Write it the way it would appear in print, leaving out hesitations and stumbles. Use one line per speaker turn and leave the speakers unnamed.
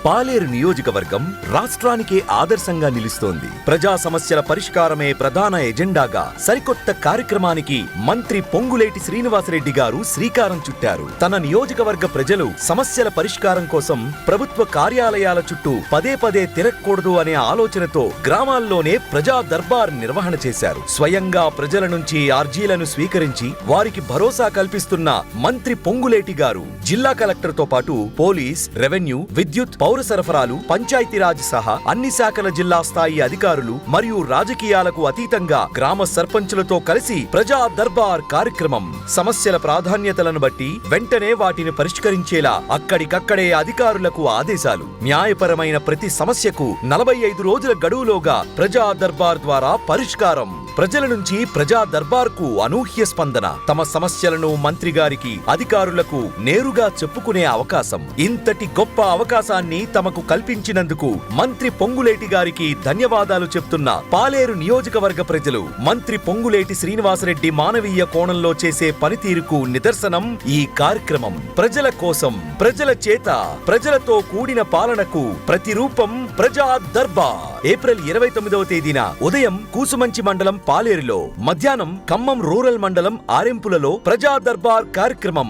పాలేరు నియోజకవర్గం రాష్ట్రానికే ఆదర్శంగా నిలుస్తోంది. ప్రజా సమస్యల పరిష్కారమే ప్రధాన ఎజెండాగా సరికొత్త కార్యక్రమానికి మంత్రి పొంగులేటి శ్రీనివాసరెడ్డి గారు శ్రీకారం చుట్టారు. తన నియోజకవర్గ ప్రజలు సమస్యల పరిష్కారం కోసం ప్రభుత్వ కార్యాలయాల చుట్టూ పదే పదే తిరగకూడదు అనే ఆలోచనతో గ్రామాల్లోనే ప్రజా దర్బార్ నిర్వహణ చేశారు. స్వయంగా ప్రజల నుంచి అర్జీలను స్వీకరించి వారికి భరోసా కల్పిస్తున్న మంత్రి పొంగులేటి గారు జిల్లా కలెక్టర్ తో పాటు పోలీస్, రెవెన్యూ, విద్యుత్, పౌర సరఫరాలు, పంచాయతీరాజ్ సహా అన్ని శాఖల జిల్లా స్థాయి అధికారులు మరియు రాజకీయాలకు అతీతంగా గ్రామ సర్పంచులతో కలిసి ప్రజా దర్బార్ కార్యక్రమం. సమస్యల ప్రాధాన్యతలను బట్టి వెంటనే వాటిని పరిష్కరించేలా అక్కడికక్కడే అధికారులకు ఆదేశాలు. న్యాయపరమైన ప్రతి సమస్యకు 45 రోజుల గడువులోగా ప్రజా దర్బార్ ద్వారా పరిష్కారం. ప్రజల నుంచి ప్రజా దర్బార్ కు అనూహ్య స్పందన. తమ సమస్యలను మంత్రి గారికి, అధికారులకు నేరుగా చెప్పుకునే అవకాశం. ఇంతటి గొప్ప అవకాశాన్ని తమకు కల్పించినందుకు మంత్రి పొంగులేటి గారికి ధన్యవాదాలు చెప్తున్న పాలేరు నియోజకవర్గ ప్రజలు. మంత్రి పొంగులేటి శ్రీనివాసరెడ్డి మానవీయ కోణంలో చేసే పనితీరుకు నిదర్శనం ఈ కార్యక్రమం. ప్రజల కోసం, ప్రజల చేత, ప్రజలతో కూడిన పాలనకు ప్రతిరూపం ప్రజా దర్బార్. ఏప్రిల్ 29వ తేదీన ఉదయం కూసుమంచి మండలం పాలేరులో, మధ్యాహ్నం ఖమ్మం రూరల్ మండలం ఆరెంపులలో ప్రజా దర్బార్ కార్యక్రమం.